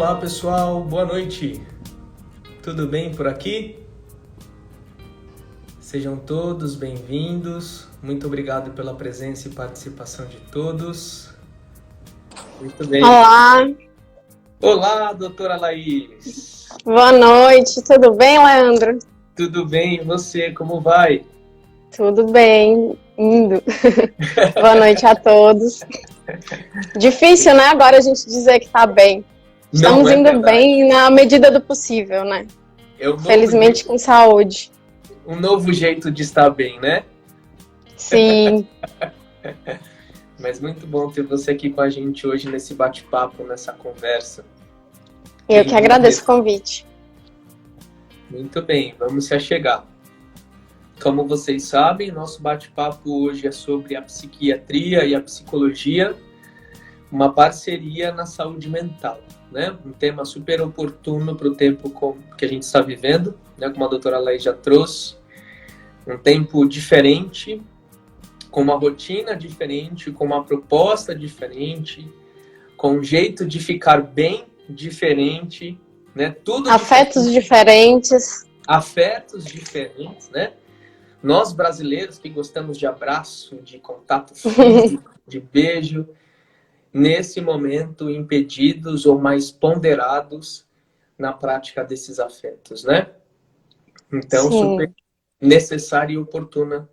Olá pessoal, boa noite. Tudo bem por aqui? Sejam todos bem-vindos. Muito obrigado pela presença e participação de todos. Muito bem. Olá, Olá, doutora Laís. boa noite, tudo bem, Leandro? Tudo bem, e você, como vai? Tudo bem, indo. Boa noite a todos. Difícil, né, agora a gente dizer que tá bem. Estamos Não é indo verdade. bem na medida do possível, né? É um novo Felizmente jeito, com saúde. um novo jeito de estar bem, né? Sim, Mas muito bom ter você aqui com a gente hoje nesse bate-papo, nessa conversa. eu que agradeço o convite. Muito bem, vamos se achegar. Como vocês sabem, nosso bate-papo hoje é sobre a psiquiatria e a psicologia, uma parceria na saúde mental, né? Um tema super oportuno para o tempo que a gente está vivendo, né? Como a doutora Laís já trouxe, um tempo diferente, com uma rotina diferente, com uma proposta diferente, com um jeito de ficar bem diferente, né? Tudo Afetos diferente. diferentes. Afetos diferentes, né? Nós brasileiros que gostamos de abraço, de contato físico, de beijo, nesse momento impedidos ou mais ponderados na prática desses afetos, né? Então, super Sim. necessária e oportuna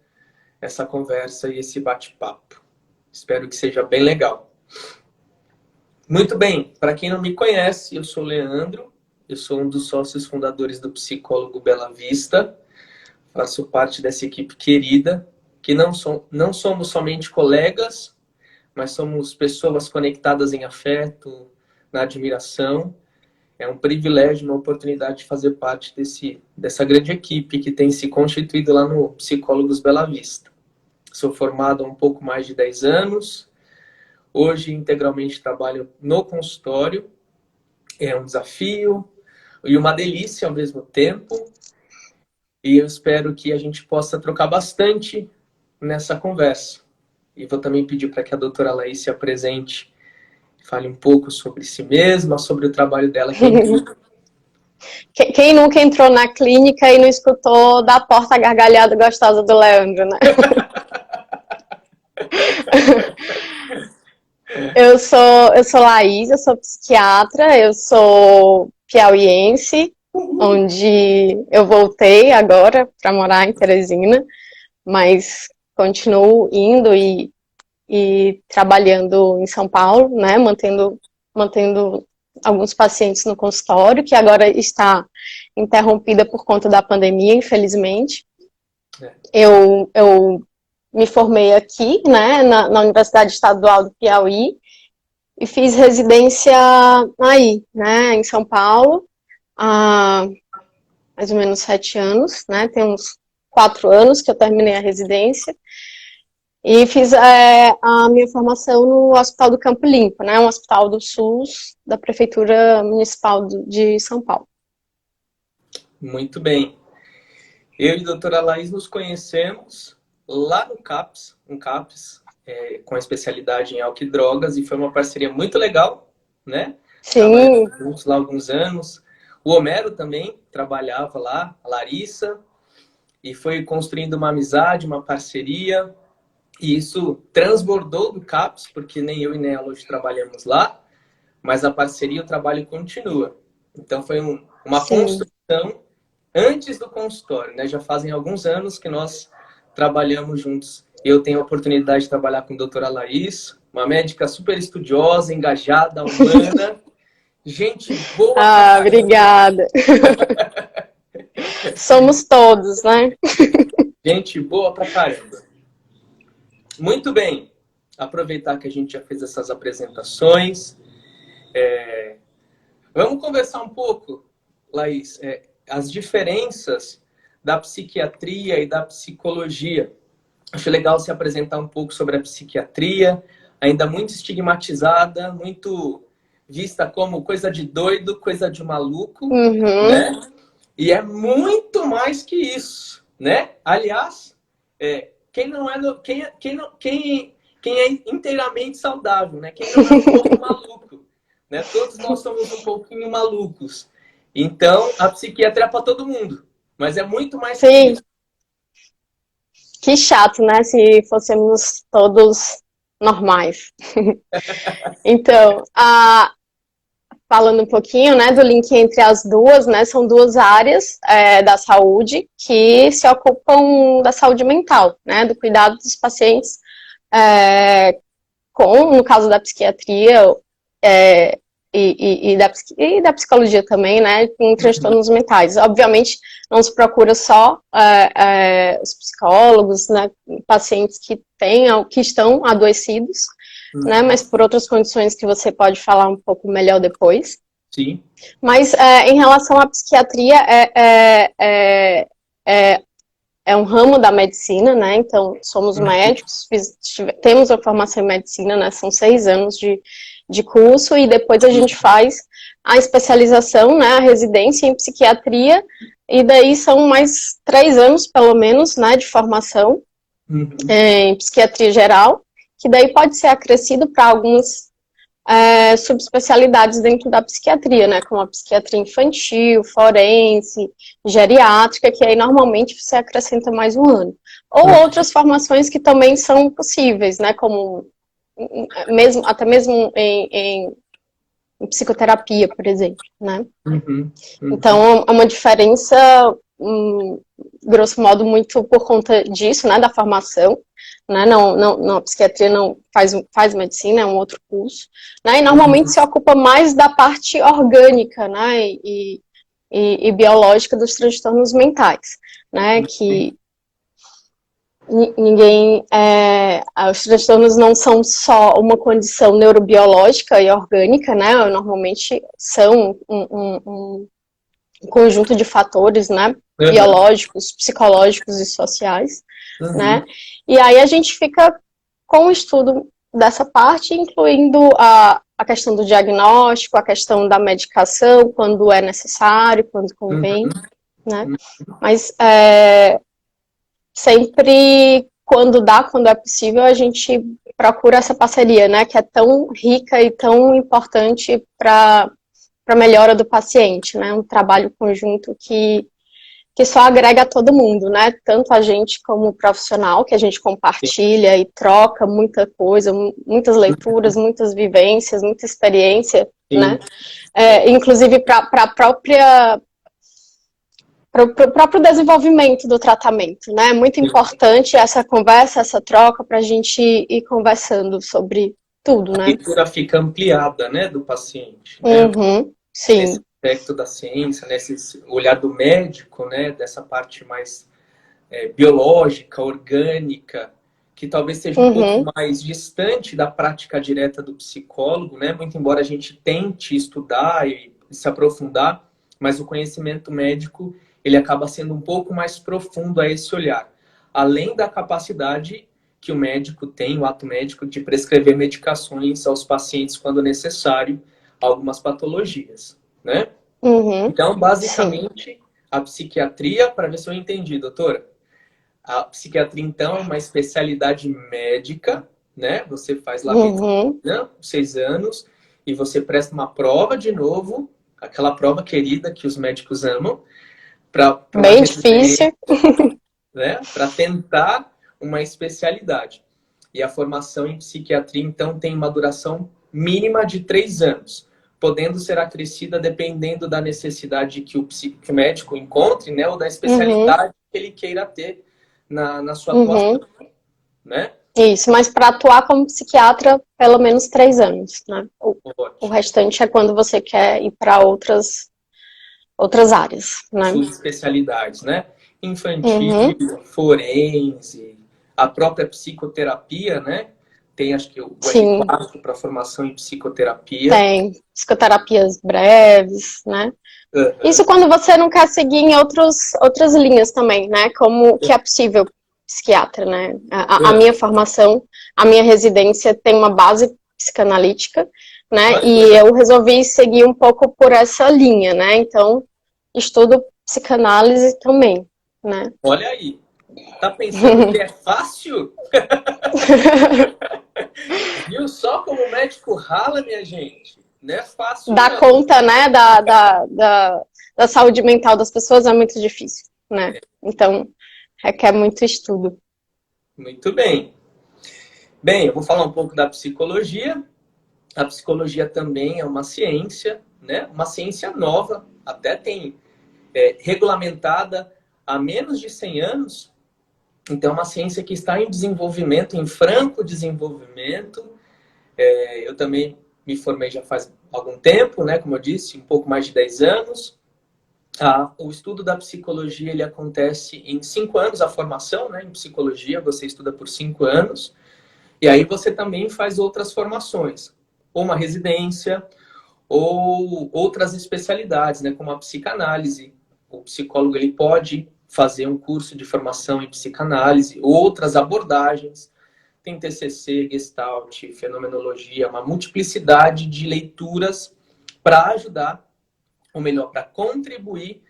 essa conversa e esse bate-papo. Espero que seja bem legal. Muito bem, para quem não me conhece, eu sou Leandro, eu sou um dos sócios fundadores do Psicólogo Bela Vista. Faço parte dessa equipe querida, que não somos somente colegas, mas somos pessoas conectadas em afeto, na admiração. É um privilégio, uma oportunidade de fazer parte dessa grande equipe que tem se constituído lá no Psicólogos Bela Vista. Sou formado há um pouco mais de 10 anos. Hoje, integralmente, trabalho no consultório. É um desafio e uma delícia ao mesmo tempo. E eu espero que a gente possa trocar bastante nessa conversa. E vou também pedir para que a doutora Laís se apresente, fale um pouco sobre si mesma, sobre o trabalho dela, que é incrível. Quem nunca entrou na clínica e não escutou da porta a gargalhada gostosa do Leandro, né? Eu sou Laís, eu sou psiquiatra, eu sou piauiense, onde eu voltei agora para morar em Teresina, mas continuo indo e trabalhando em São Paulo, né, mantendo alguns pacientes no consultório, que agora está interrompida por conta da pandemia, infelizmente. Eu me formei aqui, né, na Universidade Estadual do Piauí, e fiz residência aí, né, em São Paulo, há mais ou menos 7 anos, né, tem uns 4 anos que eu terminei a residência, e fiz a minha formação no Hospital do Campo Limpo, né, um hospital do SUS da Prefeitura Municipal de São Paulo. Muito bem. Eu e a doutora Laís nos conhecemos lá no CAPS, com a especialidade em álcool e drogas, e foi uma parceria muito legal, né? Sim. Trabalhamos juntos lá há alguns anos. O Homero também trabalhava lá, a Larissa, e foi construindo uma amizade, uma parceria, e isso transbordou do CAPS, porque nem eu e nem ela hoje trabalhamos lá, mas a parceria, o trabalho continua. Então foi uma construção antes do consultório, né? Já fazem alguns anos que nós trabalhamos juntos. Eu tenho a oportunidade de trabalhar com a doutora Laís, uma médica super estudiosa, engajada, humana, gente boa. Ah, obrigada. Somos todos, né? Gente boa pra caramba. Muito bem. Aproveitar que a gente já fez essas apresentações. Vamos conversar um pouco, Laís, as diferenças da psiquiatria e da psicologia. Acho legal se apresentar um pouco sobre a psiquiatria, ainda muito estigmatizada, muito vista como coisa de doido, coisa de maluco, né? E é muito mais que isso, né? Aliás, quem é inteiramente saudável, né? Quem não é um pouco maluco, né? Todos nós somos um pouquinho malucos. Então, a psiquiatria é para todo mundo. Mas é muito mais que Sim, isso. que chato, né? Se fôssemos todos normais. Então, falando um pouquinho, né, do link entre as duas, né, são duas áreas da saúde que se ocupam da saúde mental, né, do cuidado dos pacientes no caso da psiquiatria e da psicologia também, né, com transtornos mentais. Obviamente, não se procura só os psicólogos, né, pacientes que estão adoecidos, né, mas por outras condições que você pode falar um pouco melhor depois. Sim. Mas em relação à psiquiatria, é um ramo da medicina, né? Então, somos médicos, temos a formação em medicina, né? São 6 anos de curso, e depois a gente faz a especialização, né? A residência em psiquiatria, e daí são mais 3 anos, pelo menos, né? De formação em psiquiatria geral, que daí pode ser acrescido para algumas subespecialidades dentro da psiquiatria, né, como a psiquiatria infantil, forense, geriátrica, que aí normalmente você acrescenta mais um ano. Ou outras formações que também são possíveis, né, como até mesmo em psicoterapia, por exemplo, né. Então, é uma diferença, grosso modo, muito por conta disso, né, da formação, né, a psiquiatria não faz medicina, é um outro curso, né, e normalmente se ocupa mais da parte orgânica, né, e biológica dos transtornos mentais, né, que os transtornos não são só uma condição neurobiológica e orgânica, né, normalmente são um conjunto de fatores, né, biológicos, psicológicos e sociais, né, e aí a gente fica com o estudo dessa parte, incluindo a questão do diagnóstico, a questão da medicação, quando é necessário, quando convém, né, mas sempre quando dá, quando é possível, a gente procura essa parceria, né, que é tão rica e tão importante para a melhora do paciente, né, um trabalho conjunto que só agrega a todo mundo, né, tanto a gente como profissional, que a gente compartilha e troca muita coisa, muitas leituras, muitas vivências, muita experiência, né, inclusive para o próprio desenvolvimento do tratamento, né? É muito importante essa conversa, essa troca, para a gente ir conversando sobre tudo, né? A leitura fica ampliada, né, do paciente, né? Sim. Nesse aspecto da ciência, nesse olhar do médico, né, dessa parte mais biológica, orgânica, que talvez seja um pouco mais distante da prática direta do psicólogo, né? Muito embora a gente tente estudar e se aprofundar, mas o conhecimento médico ele acaba sendo um pouco mais profundo a esse olhar. Além da capacidade que o médico tem, o ato médico, de prescrever medicações aos pacientes quando necessário, algumas patologias, né? Então, basicamente, a psiquiatria, para ver se eu entendi, doutora, a psiquiatria, então, é uma especialidade médica, né? Você faz lá 6 anos, e você presta uma prova de novo, aquela prova querida que os médicos amam, bem difícil, né? Para tentar uma especialidade. E a formação em psiquiatria, então, tem uma duração mínima de 3 anos, podendo ser acrescida dependendo da necessidade que o médico encontre, né? Ou da especialidade que ele queira ter na sua atuação, né? Isso, mas para atuar como psiquiatra, pelo menos 3 anos, né? O restante é quando você quer ir para outras áreas, né? Suas especialidades, né? Infantil, forense, a própria psicoterapia, né? Tem, acho que, o L4 para formação em psicoterapia. Tem, psicoterapias breves, né? Isso quando você não quer seguir em outras linhas também, né? Como que é possível psiquiatra, né? A minha formação, a minha residência tem uma base psicanalítica, né? E eu resolvi seguir um pouco por essa linha, né? Então, estudo psicanálise também, né? Olha aí, tá pensando que é fácil? Viu só como o médico rala, minha gente? Não é fácil, dar não. conta, né, da saúde mental das pessoas é muito difícil, né? Então, requer muito estudo. Muito bem. Bem, eu vou falar um pouco da psicologia. A psicologia também é uma ciência, né? Uma ciência nova, até tem regulamentada há menos de 100 anos. Então, é uma ciência que está em desenvolvimento, em franco desenvolvimento. Eu também me formei já faz algum tempo, né? Como eu disse, um pouco mais de 10 anos. O estudo da psicologia ele acontece em 5 anos, a formação, né? Em psicologia, você estuda por 5 anos. E aí você também faz outras formações, ou uma residência, ou outras especialidades, né? Como a psicanálise. O psicólogo ele pode fazer um curso de formação em psicanálise, outras abordagens. Tem TCC, Gestalt, Fenomenologia, uma multiplicidade de leituras para ajudar, ou melhor, para contribuir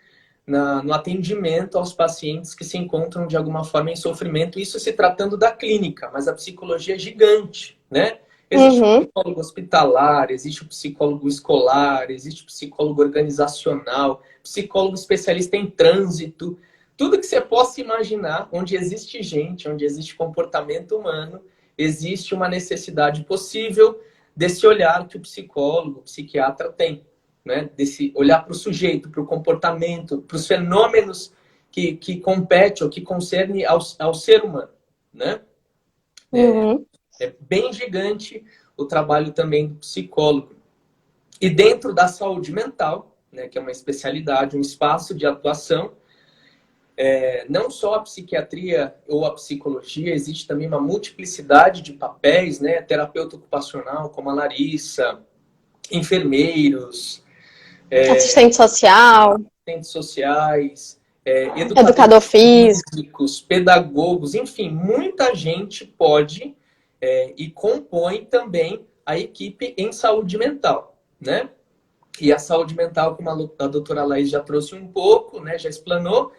no atendimento aos pacientes que se encontram de alguma forma em sofrimento, isso se tratando da clínica, mas a psicologia é gigante, né? Existe o psicólogo hospitalar, existe o psicólogo escolar, existe o psicólogo organizacional, psicólogo especialista em trânsito, tudo que você possa imaginar, onde existe gente, onde existe comportamento humano, existe uma necessidade possível desse olhar que o psicólogo, o psiquiatra tem. Né? Desse olhar para o sujeito, para o comportamento, para os fenômenos que compete ou que concerne ao ser humano. Né? É bem gigante o trabalho também do psicólogo. E dentro da saúde mental, né, que é uma especialidade, um espaço de atuação, não só a psiquiatria ou a psicologia, existe também uma multiplicidade de papéis, né? Terapeuta ocupacional, como a Larissa, enfermeiros, assistente social, assistentes sociais, educador educadores físico. físicos, pedagogos, enfim, muita gente pode e compõe também a equipe em saúde mental, né? E a saúde mental, como a doutora Laís já trouxe um pouco, né, já explanou,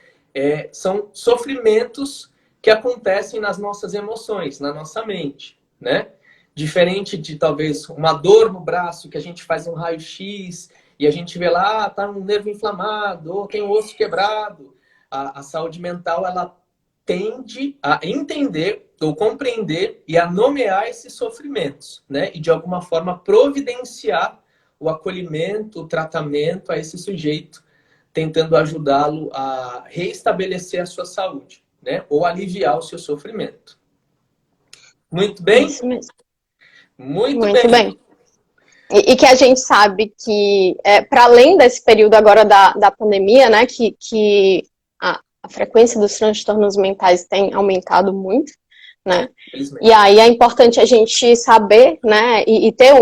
são sofrimentos que acontecem nas nossas emoções, na nossa mente, né? Diferente de talvez uma dor no braço que a gente faz um raio-x e a gente vê lá, tá um nervo inflamado, ou tem um osso quebrado. A saúde mental, ela tende a entender ou compreender e a nomear esses sofrimentos, né? E de alguma forma providenciar o acolhimento, o tratamento a esse sujeito, tentando ajudá-lo a reestabelecer a sua saúde, né? Ou aliviar o seu sofrimento. Muito bem? Isso mesmo. Muito Muito bem. bem. E que a gente sabe que, para além desse período agora da pandemia, né, que a frequência dos transtornos mentais tem aumentado muito, né? E aí é importante a gente saber, né, e ter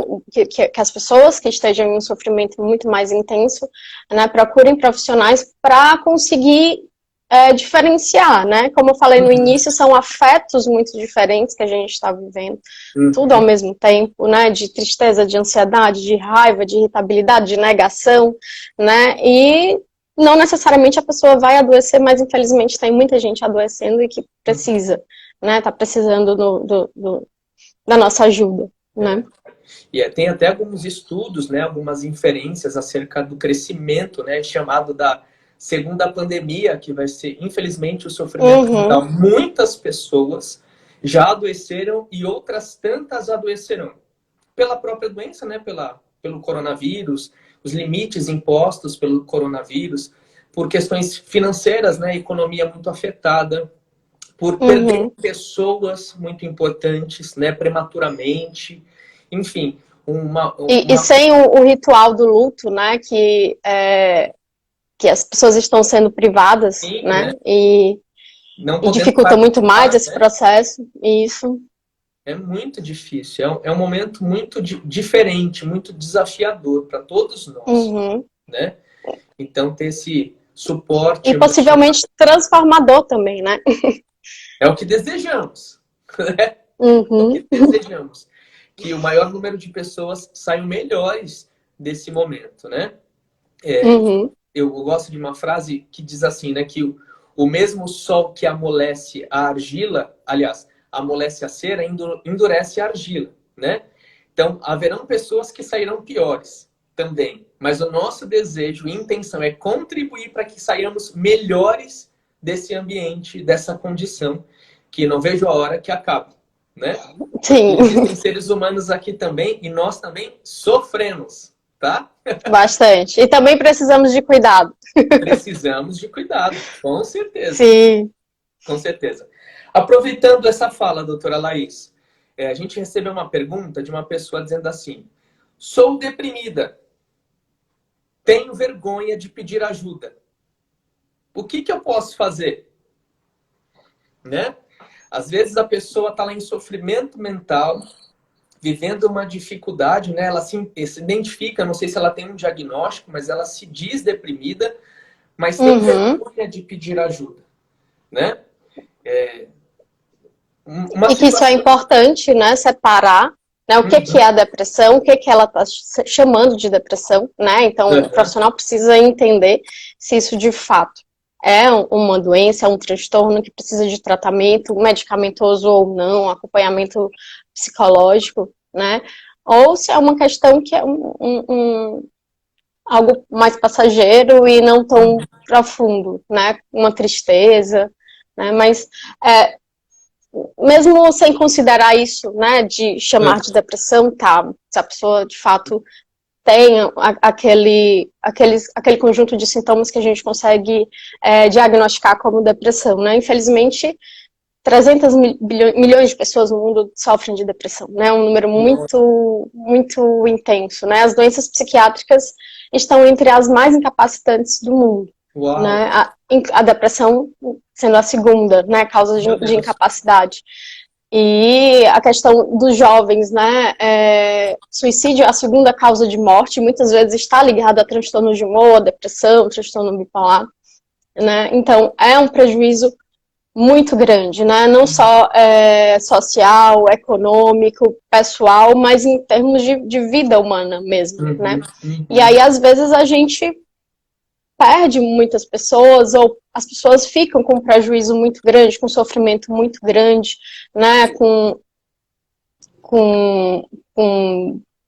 que as pessoas que estejam em um sofrimento muito mais intenso, né, procurem profissionais para conseguir diferenciar, né? Como eu falei no início, são afetos muito diferentes que a gente está vivendo, tudo ao mesmo tempo, né? De tristeza, de ansiedade, de raiva, de irritabilidade, de negação, né? E não necessariamente a pessoa vai adoecer, mas infelizmente tem muita gente adoecendo e que precisa, né? Tá precisando da nossa ajuda, né? E tem até alguns estudos, né? Algumas inferências acerca do crescimento, né? Chamado da segunda pandemia, que vai ser, infelizmente, o sofrimento mental. Muitas pessoas já adoeceram e outras tantas adoecerão. Pela própria doença, né? Pelo coronavírus, os limites impostos pelo coronavírus, por questões financeiras, né? Economia muito afetada, por perder pessoas muito importantes, né? Prematuramente, enfim. E sem o ritual do luto, né? Que as pessoas estão sendo privadas, sim, né? E dificulta muito mais esse processo. Isso. É muito difícil. É um momento muito diferente, muito desafiador para todos nós, né? Então, ter esse suporte... E possivelmente transformador também, né? É o que desejamos, né? É o que desejamos. Que o maior número de pessoas saiam melhores desse momento, né? Eu gosto de uma frase que diz assim, né? Que o mesmo sol que amolece a argila, aliás, amolece a cera, endurece a argila, né? Então, haverão pessoas que sairão piores também. Mas o nosso desejo e intenção é contribuir para que saiamos melhores desse ambiente, dessa condição, que não vejo a hora que acabe, né? Sim. Porque existem seres humanos aqui também e nós também sofremos, tá? Bastante. E também precisamos de cuidado. Precisamos de cuidado, com certeza. Sim. Com certeza. Aproveitando essa fala, doutora Laís, a gente recebeu uma pergunta de uma pessoa dizendo assim: sou deprimida, tenho vergonha de pedir ajuda. O que eu posso fazer? Né? Às vezes a pessoa está lá em sofrimento mental, vivendo uma dificuldade, né? Ela se identifica, não sei se ela tem um diagnóstico, mas ela se diz deprimida, mas tem vergonha de pedir ajuda, né? E que isso é importante, né? Separar, né? O que é a depressão, o que ela está chamando de depressão, né? Então, o profissional precisa entender se isso de fato é uma doença, é um transtorno que precisa de tratamento medicamentoso ou não, acompanhamento psicológico, né? Ou se é uma questão que é algo mais passageiro e não tão profundo, né? Uma tristeza, né? Mas mesmo sem considerar isso, né, de chamar de depressão, tá? Se a pessoa de fato tem aquele conjunto de sintomas que a gente consegue diagnosticar como depressão, né? Infelizmente, 300 milhões de pessoas no mundo sofrem de depressão, né? Um número muito, muito intenso, né? As doenças psiquiátricas estão entre as mais incapacitantes do mundo. Uau. Né? A depressão sendo a segunda, né, causa de incapacidade. E a questão dos jovens, né, suicídio é a segunda causa de morte, muitas vezes está ligada a transtorno de humor, depressão, transtorno bipolar, né? Então é um prejuízo muito grande, né? Não só social, econômico, pessoal, mas em termos de vida humana mesmo, né? E aí, às vezes, a gente perde muitas pessoas, ou as pessoas ficam com um prejuízo muito grande, com um sofrimento muito grande, né, com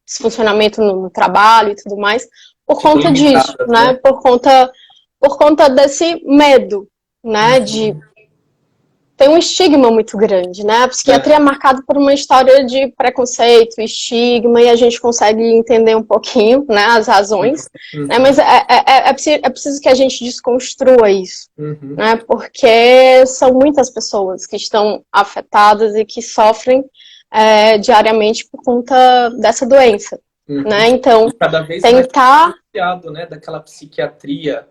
desfuncionamento no trabalho e tudo mais, por conta disso, né, por conta desse medo, né, de tem um estigma muito grande, né? A psiquiatria é marcada por uma história de preconceito, estigma, e a gente consegue entender um pouquinho, né, as razões, né? Mas é preciso que a gente desconstrua isso, né? Porque são muitas pessoas que estão afetadas e que sofrem diariamente por conta dessa doença, né? Então, cada vez tentar... mais né, daquela psiquiatria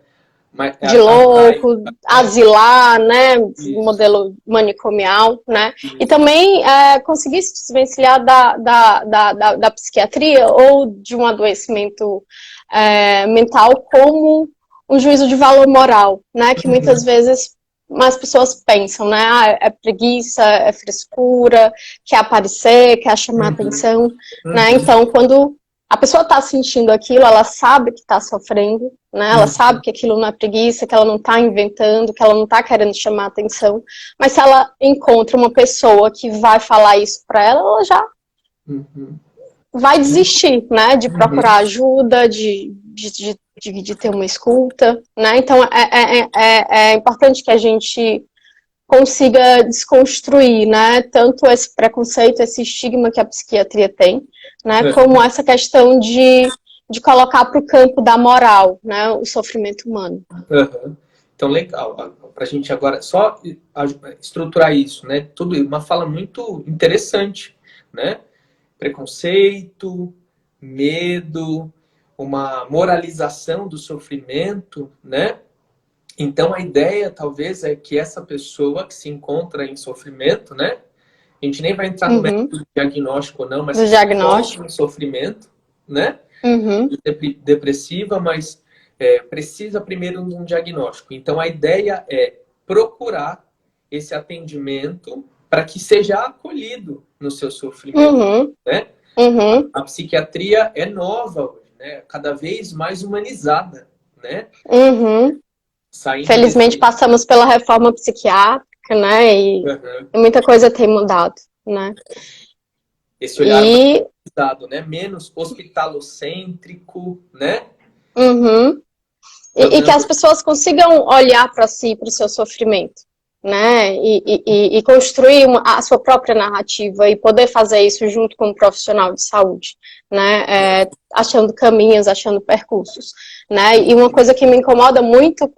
de louco, asilar, né, modelo manicomial, né, e também conseguir se desvencilhar da psiquiatria ou de um adoecimento mental como um juízo de valor moral, né, que muitas vezes as pessoas pensam, né, é preguiça, é frescura, quer aparecer, quer chamar atenção, né, então quando a pessoa está sentindo aquilo, ela sabe que está sofrendo, né? Ela sabe que aquilo não é preguiça, que ela não está inventando, que ela não está querendo chamar atenção. Mas se ela encontra uma pessoa que vai falar isso para ela, ela já vai desistir, né? De procurar ajuda, de ter uma escuta, né? Então é importante que a gente consiga desconstruir, né, tanto esse preconceito, esse estigma que a psiquiatria tem, né, como essa questão de colocar para o campo da moral, né, o sofrimento humano. Então, legal. Para a gente agora só estruturar isso, né, tudo uma fala muito interessante, né, preconceito, medo, uma moralização do sofrimento, né. Então, a ideia, talvez, é que essa pessoa que se encontra em sofrimento, né? A gente nem vai entrar no método de diagnóstico ou não, mas se encontra em sofrimento, né? Depressiva, mas precisa primeiro de um diagnóstico. Então, a ideia é procurar esse atendimento para que seja acolhido no seu sofrimento, né? A psiquiatria é nova hoje, né? Cada vez mais humanizada, né? Felizmente passamos pela reforma psiquiátrica, né, e muita coisa tem mudado, né. Esse olhar humanizado, né? Menos hospitalocêntrico, né? Uhum. E que as pessoas consigam olhar para si, para o seu sofrimento, né? E construir a sua própria narrativa e poder fazer isso junto com um profissional de saúde, né? Achando caminhos, achando percursos, né? E uma coisa que me incomoda muito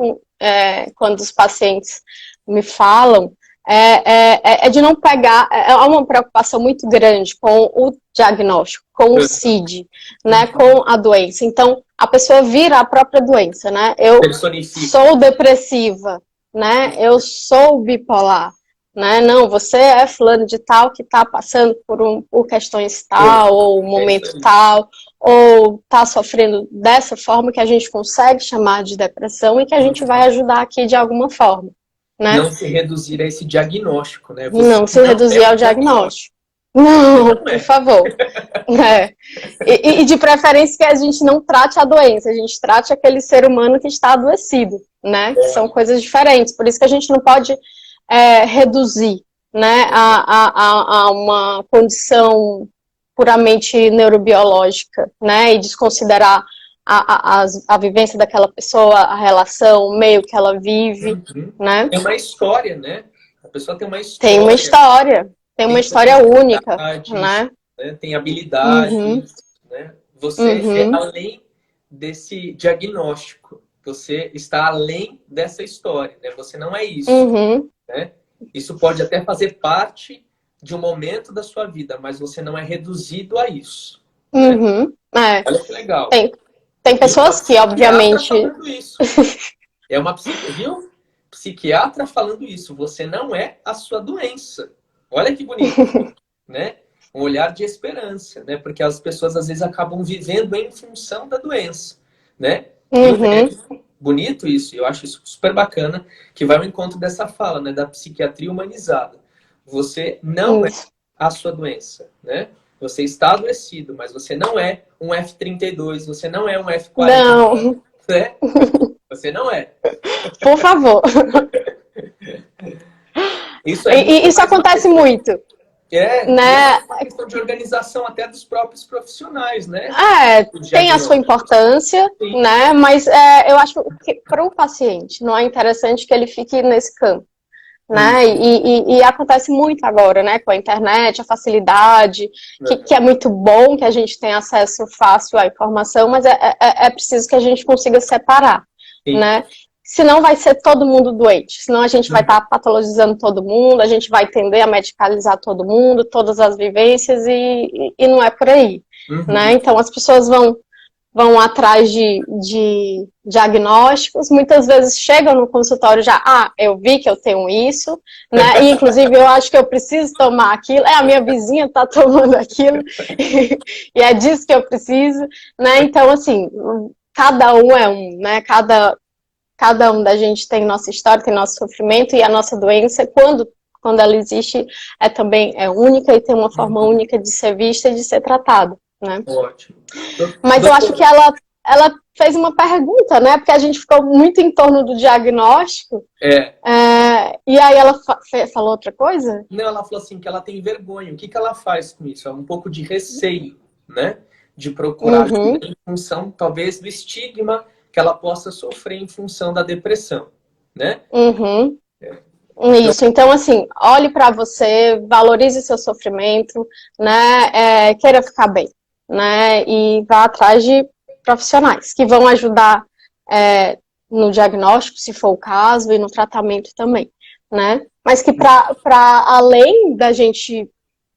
quando os pacientes me falam é de não pegar, há uma preocupação muito grande com o diagnóstico, com o CID, né, com a doença. Então, a pessoa vira a própria doença, né? Eu sou depressiva, né? Eu sou bipolar, né? Não, você é fulano de tal que está passando por questões tal, ou um momento tal, ou está sofrendo dessa forma que a gente consegue chamar de depressão e que a gente vai ajudar aqui de alguma forma. Né? Não se reduzir a esse diagnóstico, né? Não se reduzir ao diagnóstico. Não, por favor. E de preferência que a gente não trate a doença, a gente trate aquele ser humano que está adoecido, né? Que são coisas diferentes. Por isso que a gente não pode reduzir, né, a uma condição puramente neurobiológica, né? E desconsiderar a vivência daquela pessoa, a relação, o meio que ela vive, né? Tem uma história, né? A pessoa tem uma história. Tem uma história. Tem uma história única, né? Tem habilidades, né? Você é além desse diagnóstico. Você está além dessa história, né? Você não é isso, né? Isso pode até fazer parte de um momento da sua vida, mas você não é reduzido a isso. Né? Olha que legal. Tem pessoas que, obviamente... Falando isso. É uma psiquiatra falando isso. Você não é a sua doença. Olha que bonito, né? Um olhar de esperança, né? Porque as pessoas às vezes acabam vivendo em função da doença, né? Bonito isso. Eu acho isso super bacana, que vai ao encontro dessa fala, né? Da psiquiatria humanizada. Você não é a sua doença, né? Você está adoecido, mas você não é um F32, você não é um F40. Não. Né? Você não é. Por favor. Isso acontece muito. Né? É uma questão de organização até dos próprios profissionais, né? Tem a sua importância, né? Mas eu acho que para o paciente não é interessante que ele fique nesse campo. Né? E acontece muito agora, né? Com a internet, a facilidade, que é muito bom que a gente tenha acesso fácil à informação, mas é preciso que a gente consiga separar, né? Senão vai ser todo mundo doente, senão a gente vai estar patologizando todo mundo, a gente vai tender a medicalizar todo mundo, todas as vivências, e não é por aí, né? Então as pessoas vão atrás de diagnósticos, muitas vezes chegam no consultório já, eu vi que eu tenho isso, né? E inclusive eu acho que eu preciso tomar aquilo, a minha vizinha está tomando aquilo, e é disso que eu preciso, né? Então, assim, cada um é um, né? Cada um da gente tem nossa história, tem nosso sofrimento, e a nossa doença, quando ela existe, também é única e tem uma forma única de ser vista e de ser tratada. Né? Ótimo. Mas eu acho que ela fez uma pergunta, né? Porque a gente ficou muito em torno do diagnóstico. E aí ela falou outra coisa? Não, ela falou assim que ela tem vergonha. O que ela faz com isso? É um pouco de receio, né? De procurar ajuda em função, talvez, do estigma que ela possa sofrer em função da depressão, né? Isso, então assim, olhe para você, valorize seu sofrimento, né? Queira ficar bem. Né, e vá atrás de profissionais que vão ajudar no diagnóstico, se for o caso, e no tratamento também, né? Mas que para além da gente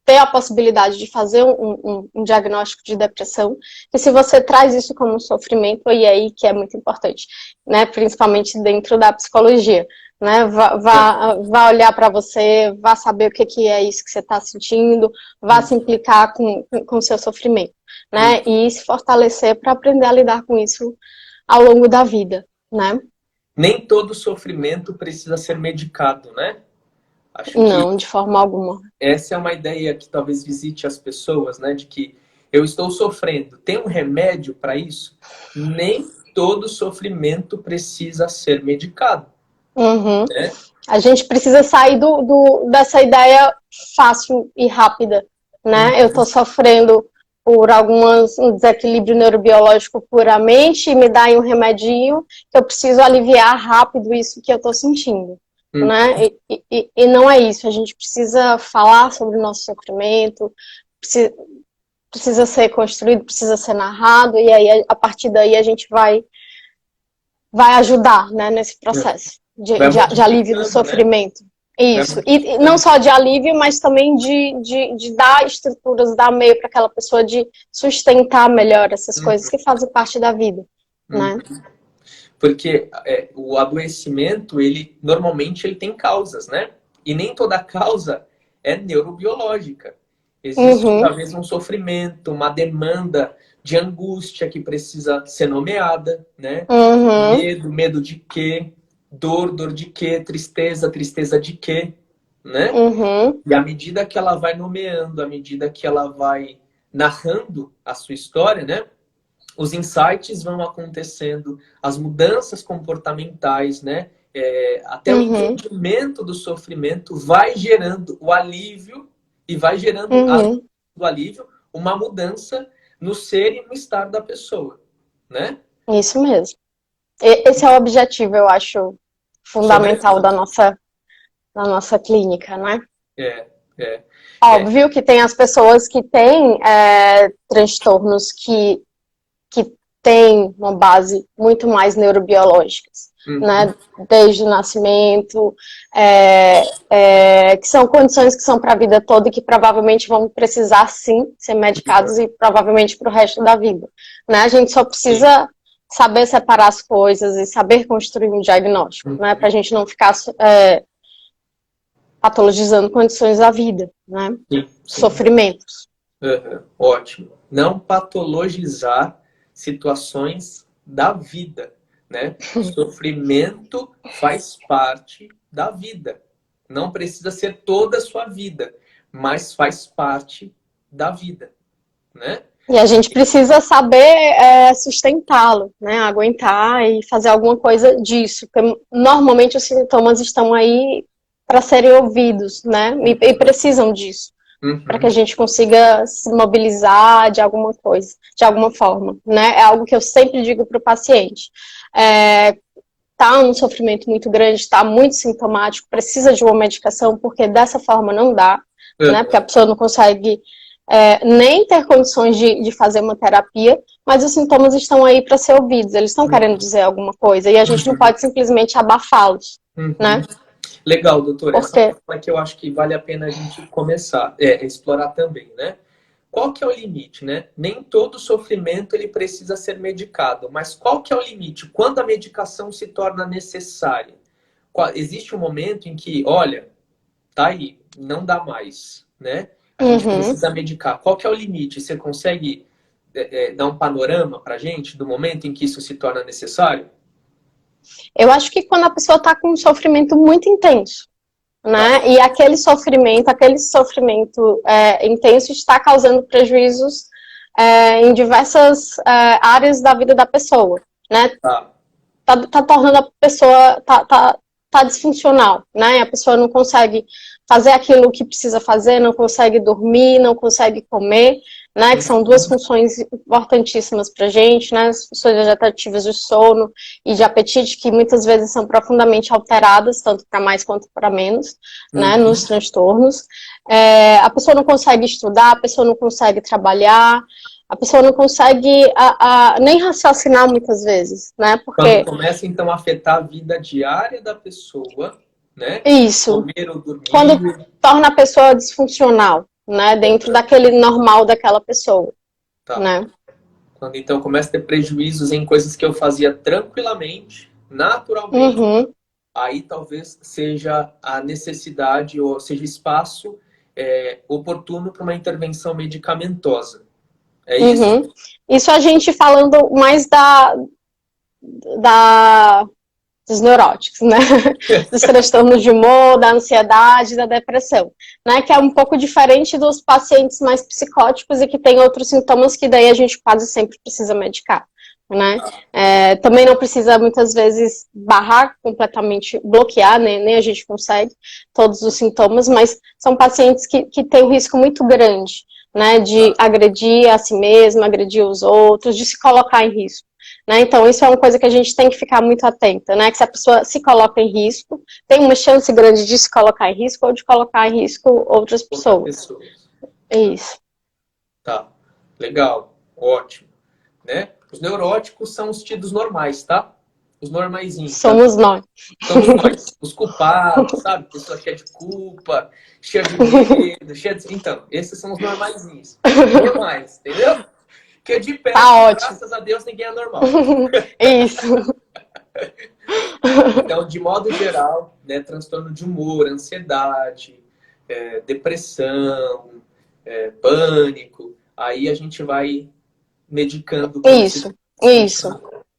ter a possibilidade de fazer um diagnóstico de depressão, que se você traz isso como um sofrimento, e aí que é muito importante, né? Principalmente dentro da psicologia. Né? Vá olhar para você, vá saber o que é isso que você está sentindo, vá se implicar com o seu sofrimento, né? E se fortalecer para aprender a lidar com isso ao longo da vida, né? Nem todo sofrimento precisa ser medicado, né? Acho não, de forma alguma. Essa é uma ideia que talvez visite as pessoas, né? De que eu estou sofrendo, tem um remédio para isso? Nem todo sofrimento precisa ser medicado. Né? A gente precisa sair dessa ideia fácil e rápida, né? Eu tô sofrendo por um desequilíbrio neurobiológico puramente e me dá aí um remedinho que eu preciso aliviar rápido isso que eu estou sentindo, né? E não é isso, a gente precisa falar sobre o nosso sofrimento, precisa ser construído, precisa ser narrado, e aí a partir daí a gente vai ajudar, né, nesse processo de alívio do sofrimento. Né? Isso, e não só de alívio, mas também de dar estruturas, dar meio para aquela pessoa de sustentar melhor essas coisas que fazem parte da vida, né? Porque o adoecimento, normalmente ele tem causas, né? E nem toda causa é neurobiológica. Existe, talvez, um sofrimento, uma demanda de angústia que precisa ser nomeada, né? Medo de quê? Dor de quê? Tristeza de quê? Né? E à medida que ela vai nomeando, à medida que ela vai narrando a sua história, né? Os insights vão acontecendo, as mudanças comportamentais, né? Até o entendimento do sofrimento vai gerando o alívio e vai gerando do alívio uma mudança no ser e no estar da pessoa, né? Isso mesmo. Esse é o objetivo, eu acho, fundamental da nossa clínica, né? Óbvio que tem as pessoas que têm transtornos que têm uma base muito mais neurobiológicas, né? Desde o nascimento, que são condições que são para a vida toda e que provavelmente vão precisar, sim, ser medicados e provavelmente para o resto da vida, né? A gente só precisa saber separar as coisas e saber construir um diagnóstico, né? Para a gente não ficar patologizando condições da vida, né? Sim. Sofrimentos. Ótimo. Não patologizar situações da vida, né? Sofrimento faz parte da vida. Não precisa ser toda a sua vida, mas faz parte da vida, né? E a gente precisa saber sustentá-lo, né? Aguentar e fazer alguma coisa disso. Porque normalmente os sintomas estão aí para serem ouvidos, né? E precisam disso. Para que a gente consiga se mobilizar de alguma coisa, de alguma forma, né? É algo que eu sempre digo para o paciente. Tá um sofrimento muito grande, está muito sintomático, precisa de uma medicação, porque dessa forma não dá, né? Porque a pessoa não consegue nem ter condições de fazer uma terapia, mas os sintomas estão aí para ser ouvidos, eles estão querendo dizer alguma coisa, e a gente não pode simplesmente abafá-los, né? Legal, doutora. Essa é uma que eu acho que vale a pena a gente começar, explorar também, né? Qual que é o limite, né? Nem todo sofrimento ele precisa ser medicado, mas qual que é o limite? Quando a medicação se torna necessária? Existe um momento em que, olha, tá aí, não dá mais, né? A gente precisa medicar. Qual que é o limite? Você consegue dar um panorama pra gente do momento em que isso se torna necessário? Eu acho que quando a pessoa está com um sofrimento muito intenso, né? E aquele sofrimento intenso está causando prejuízos em diversas áreas da vida da pessoa, né? Tá tornando a pessoa tá disfuncional, né? A pessoa não consegue fazer aquilo que precisa fazer, não consegue dormir, não consegue comer, né? Que são duas funções importantíssimas pra gente, né? As funções vegetativas de sono e de apetite, que muitas vezes são profundamente alteradas, tanto para mais quanto para menos, né? Nos transtornos. A pessoa não consegue estudar, a pessoa não consegue trabalhar, a pessoa não consegue nem raciocinar muitas vezes, né? Porque quando começa, então, a afetar a vida diária da pessoa, né? Isso. Comer ou dormir. Quando torna a pessoa disfuncional, né? Dentro daquele normal daquela pessoa, né? Quando, então, começa a ter prejuízos em coisas que eu fazia tranquilamente, naturalmente, aí talvez seja a necessidade, ou seja, espaço oportuno para uma intervenção medicamentosa. É isso? Isso a gente falando mais dos neuróticos, né? Dos transtornos de humor, da ansiedade, da depressão, né? Que é um pouco diferente dos pacientes mais psicóticos e que tem outros sintomas que daí a gente quase sempre precisa medicar, né? Também não precisa muitas vezes barrar completamente, bloquear, né? Nem a gente consegue todos os sintomas, mas são pacientes que têm um risco muito grande, né, de agredir a si mesmo, agredir os outros, de se colocar em risco. Né? Então, isso é uma coisa que a gente tem que ficar muito atenta, né? Que se a pessoa se coloca em risco, tem uma chance grande de se colocar em risco ou de colocar em risco outras pessoas. É isso. Tá, legal, ótimo. Né? Os neuróticos são os tidos normais, tá? Os normaizinhos. Somos nós. Somos nós, os culpados, sabe? Pessoa cheia de culpa, cheia de medo, cheia de... Então, esses são os normaizinhos. Normais, entendeu? Porque de pé, tá ótimo. Graças a Deus, ninguém é normal. Isso. Então, de modo geral, né, transtorno de humor, ansiedade, depressão, pânico, aí a gente vai medicando. Isso.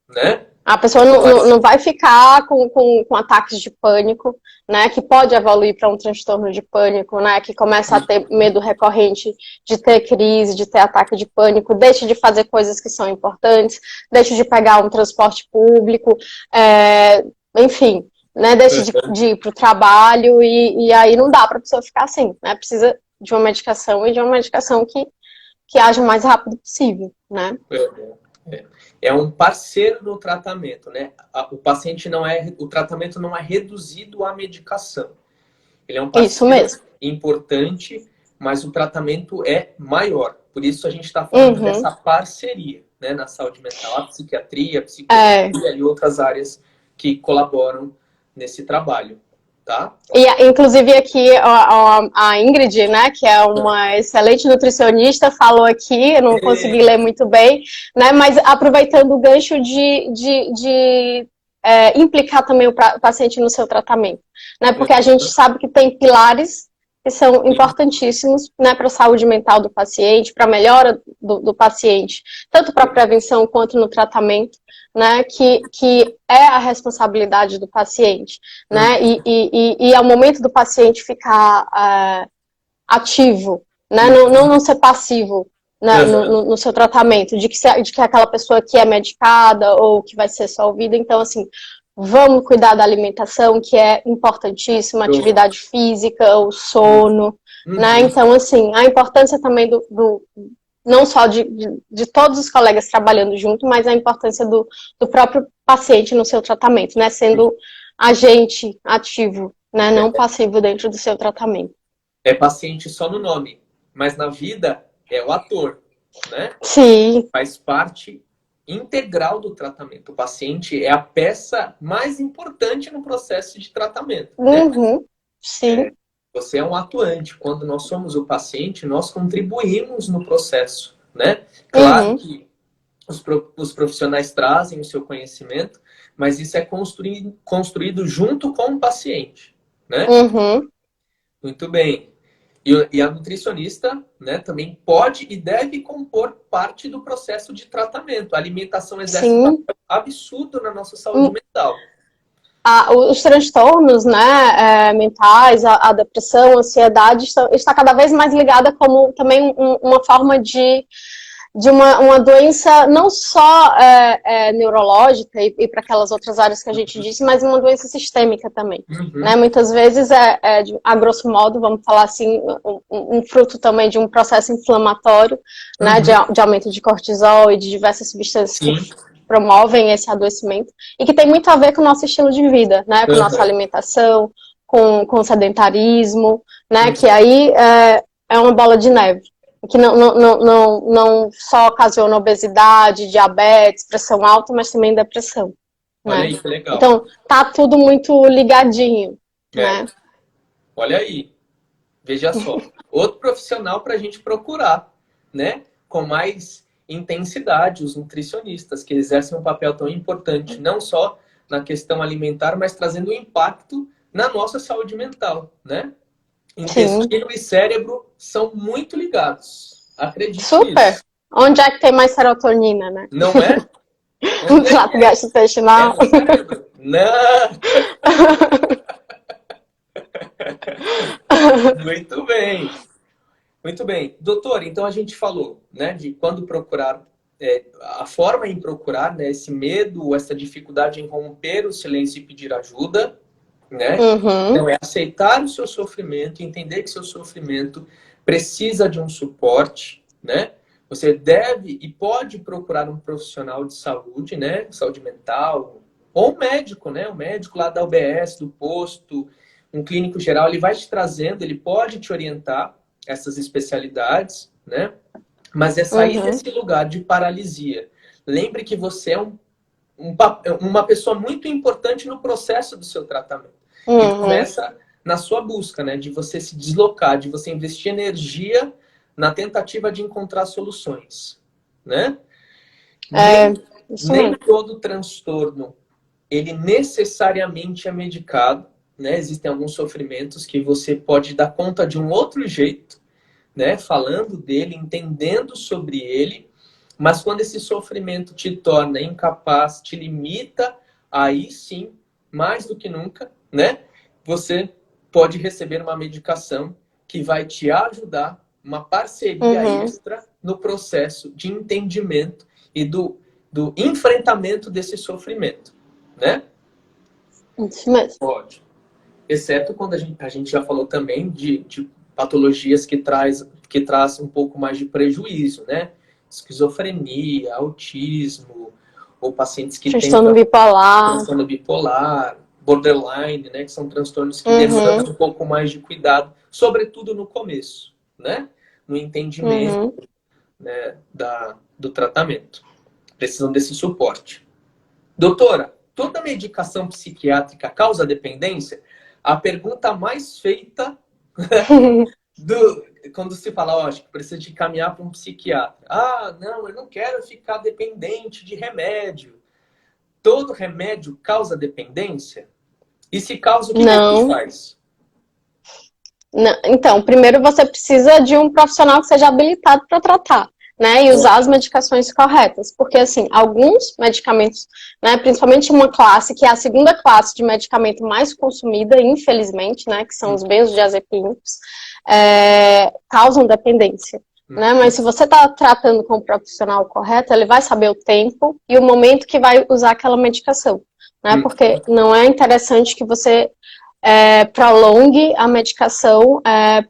Né? A pessoa não vai ficar com ataques de pânico, né? Que pode evoluir para um transtorno de pânico, né? Que começa a ter medo recorrente de ter crise, de ter ataque de pânico, deixa de fazer coisas que são importantes, deixa de pegar um transporte público, enfim, né? Deixa de ir para o trabalho e aí não dá para a pessoa ficar assim, né? Precisa de uma medicação e de uma medicação que haja o mais rápido possível, né? É um parceiro no tratamento, né? O tratamento não é reduzido à medicação. Ele é um parceiro importante, mas o tratamento é maior. Por isso a gente está falando dessa parceria, né? Na saúde mental, a psiquiatria, a psicologia e outras áreas que colaboram nesse trabalho. Tá? E, inclusive, aqui a Ingrid, né, que é uma excelente nutricionista, falou aqui, eu não consegui ler muito bem, né, mas aproveitando o gancho de implicar também o paciente no seu tratamento, né, porque a gente sabe que tem pilares que são importantíssimos, né, para a saúde mental do paciente, para a melhora do paciente, tanto para a prevenção quanto no tratamento, né, que é a responsabilidade do paciente, né, e ao momento do paciente ficar ativo, né, não ser passivo, né, no seu tratamento, de que aquela pessoa que é medicada ou que vai ser só ouvida, então, assim, vamos cuidar da alimentação, que é importantíssima, atividade física, o sono, né, então, assim, a importância também não só de todos os colegas trabalhando junto, mas a importância do próprio paciente no seu tratamento, né? Sendo agente ativo, né? Não passivo dentro do seu tratamento. É paciente só no nome, mas na vida é o ator, né? Sim. Faz parte integral do tratamento. O paciente é a peça mais importante no processo de tratamento, né? Sim. Você é um atuante. Quando nós somos o paciente, nós contribuímos no processo, né? Claro que os profissionais trazem o seu conhecimento, mas isso é construído junto com o paciente, né? Muito bem. E a nutricionista, né, também pode e deve compor parte do processo de tratamento. A alimentação exerce um papel absurdo na nossa saúde mental. Os transtornos, né, mentais, a depressão, a ansiedade está cada vez mais ligada como também uma forma de uma doença não só neurológica e para aquelas outras áreas que a gente disse, mas uma doença sistêmica também. Né? Muitas vezes a grosso modo, vamos falar assim, um fruto também de um processo inflamatório, né, de aumento de cortisol e de diversas substâncias que promovem esse adoecimento e que tem muito a ver com o nosso estilo de vida, né, com nossa alimentação, com o sedentarismo, né, que aí é uma bola de neve, que não só ocasiona obesidade, diabetes, pressão alta, mas também depressão. Olha né? aí, que legal. Então, tá tudo muito ligadinho, né? Olha aí, veja só, outro profissional para a gente procurar, né, com mais intensidade, os nutricionistas, que exercem um papel tão importante, não só na questão alimentar, mas trazendo um impacto na nossa saúde mental, né? Intestino e cérebro são muito ligados, acredite nisso. Super! Onde é que tem mais serotonina, né? Não é? No trato gastrointestinal. É no cérebro? Não! Muito bem. Muito bem. Doutor, então a gente falou, né, de quando procurar, a forma em procurar, né, esse medo, essa dificuldade em romper o silêncio e pedir ajuda, né? Então é aceitar o seu sofrimento, entender que seu sofrimento precisa de um suporte, né? Você deve e pode procurar um profissional de saúde, né? Saúde mental, ou um médico, né? Um médico lá da UBS, do posto, um clínico geral, ele vai te trazendo, ele pode te orientar essas especialidades, né? Mas é sair desse lugar de paralisia. Lembre que você é uma pessoa muito importante no processo do seu tratamento. E começa na sua busca, né? De você se deslocar, de você investir energia na tentativa de encontrar soluções, né? Nem todo transtorno, ele necessariamente é medicado, né? Existem alguns sofrimentos que você pode dar conta de um outro jeito, né? Falando dele, entendendo sobre ele, mas quando esse sofrimento te torna incapaz, te limita, aí sim, mais do que nunca, né? Você pode receber uma medicação que vai te ajudar, uma parceria extra no processo de entendimento e do enfrentamento desse sofrimento, né? Isso mesmo. Pode. Exceto quando a gente já falou também de patologias que traz um pouco mais de prejuízo, né? Esquizofrenia, autismo, ou pacientes que têm transtorno bipolar, borderline, né? Que são transtornos que demandam um pouco mais de cuidado, sobretudo no começo, né? No entendimento, né? Do tratamento. Precisam desse suporte. Doutora, toda medicação psiquiátrica causa dependência? A pergunta mais feita quando se fala, ó, acho que precisa de caminhar para um psiquiatra. Ah, não, eu não quero ficar dependente de remédio. Todo remédio causa dependência? E se causa, o que que faz? Não. Então, primeiro você precisa de um profissional que seja habilitado para tratar, né? E usar as medicações corretas. Porque, assim, alguns medicamentos, né, principalmente uma classe, que é a segunda classe de medicamento mais consumida, infelizmente, né? Que são os benzodiazepínicos, causam dependência. Né? Mas se você está tratando com o profissional correto, ele vai saber o tempo e o momento que vai usar aquela medicação. Né? Porque não é interessante que você prolongue a medicação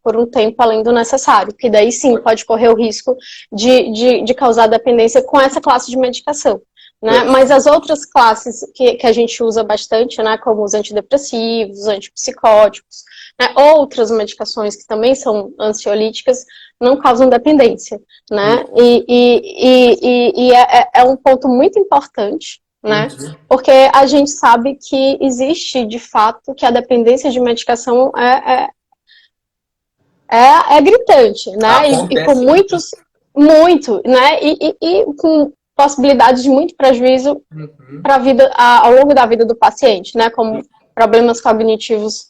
por um tempo além do necessário, que daí sim pode correr o risco de causar dependência com essa classe de medicação. Né? Mas as outras classes que a gente usa bastante, né, como os antidepressivos, os antipsicóticos, né, outras medicações que também são ansiolíticas, não causam dependência. Né? E é um ponto muito importante, né? Porque a gente sabe que existe, de fato, que a dependência de medicação é gritante, né? E com muito, né? E com possibilidade de muito prejuízo para a vida, ao longo da vida do paciente, né? Como problemas cognitivos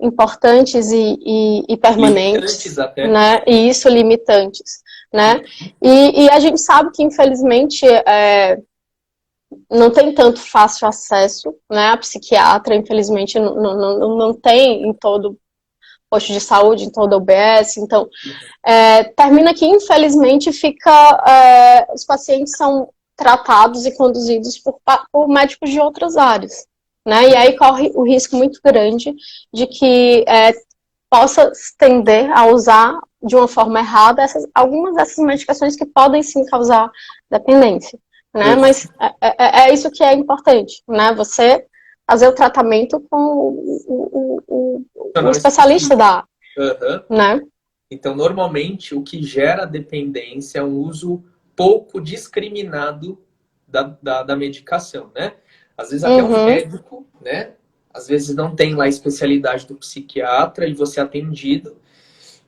importantes e permanentes, até. Né? E isso, limitantes, né? E a gente sabe que, infelizmente, não tem tanto fácil acesso, né? A psiquiatra, infelizmente, não tem em todo posto de saúde, em toda UBS. Então, termina que, infelizmente, os pacientes são tratados e conduzidos por médicos de outras áreas. Né? E aí corre o risco muito grande de que possa tender a usar de uma forma errada algumas dessas medicações que podem sim causar dependência. Né? Mas é isso que é importante, né? Você fazer o tratamento com o especialista da área. Né? Então, normalmente, o que gera dependência é um uso pouco discriminado da medicação, né? Às vezes até um médico, né? Às vezes não tem lá a especialidade do psiquiatra e você é atendido.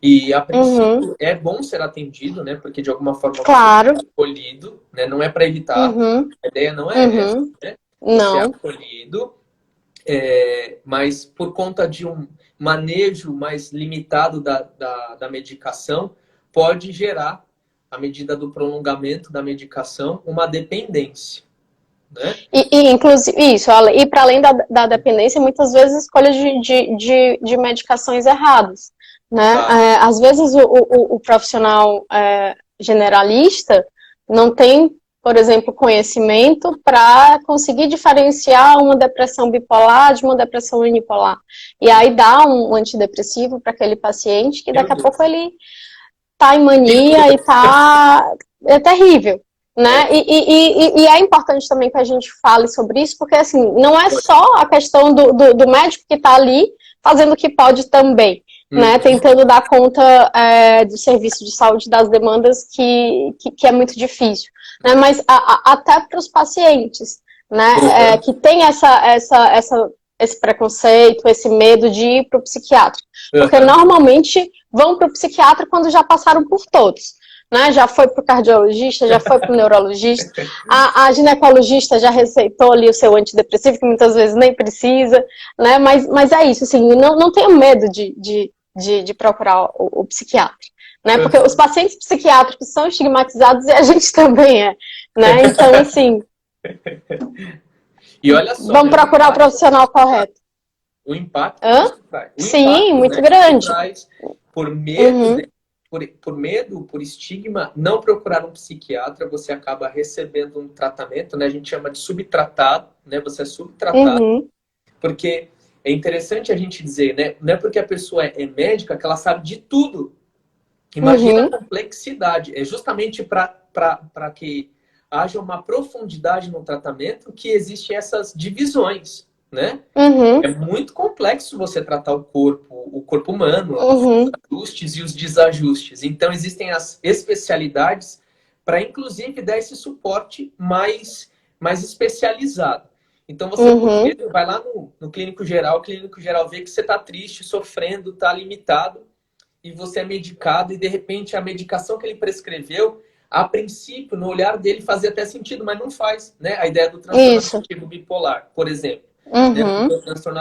E, a princípio, é bom ser atendido, né? Porque, de alguma forma, você é acolhido, né? Não é para evitar. A ideia não é essa, né? Você é acolhido, mas por conta de um manejo mais limitado da medicação, pode gerar, à medida do prolongamento da medicação, uma dependência. Né? Inclusive, isso, e para além da dependência, muitas vezes escolha de medicações erradas. Né? Às vezes o profissional generalista não tem, por exemplo, conhecimento para conseguir diferenciar uma depressão bipolar de uma depressão unipolar. E aí dá um antidepressivo para aquele paciente que daqui a pouco ele tá em mania e tá... É terrível, né? E é importante também que a gente fale sobre isso, porque, assim, não é só a questão do médico que tá ali fazendo o que pode também, né? Tentando dar conta do serviço de saúde, das demandas que é muito difícil, né? Mas até para os pacientes, né? Que tem esse preconceito, esse medo de ir para o psiquiatra. Porque normalmente vão para o psiquiatra quando já passaram por todos. Né? Já foi para o cardiologista, já foi para o neurologista, a ginecologista já receitou ali o seu antidepressivo, que muitas vezes nem precisa, né? Mas é isso, assim, não tenha medo de procurar o psiquiatra, né? Porque os pacientes psiquiátricos são estigmatizados e a gente também é, né? Então, assim... E olha só, vamos procurar o profissional correto. O impacto que isso traz. Sim, impacto, muito né, grande. Traz por medo, por medo, por estigma, não procurar um psiquiatra, você acaba recebendo um tratamento, né? A gente chama de subtratado, né? Você é subtratado, porque é interessante a gente dizer, né? Não é porque a pessoa é médica que ela sabe de tudo. Imagina a complexidade. É justamente para que haja uma profundidade no tratamento que existem essas divisões, né? É muito complexo você tratar o corpo humano, os ajustes e os desajustes. Então, existem as especialidades para, inclusive, dar esse suporte mais especializado. Então, você, por exemplo, vai lá no clínico geral, o clínico geral vê que você está triste, sofrendo, está limitado, e você é medicado, e, de repente, a medicação que ele prescreveu, a princípio, no olhar dele, fazia até sentido, mas não faz, né? A ideia do transtorno afetivo bipolar, por exemplo. Né? No transtorno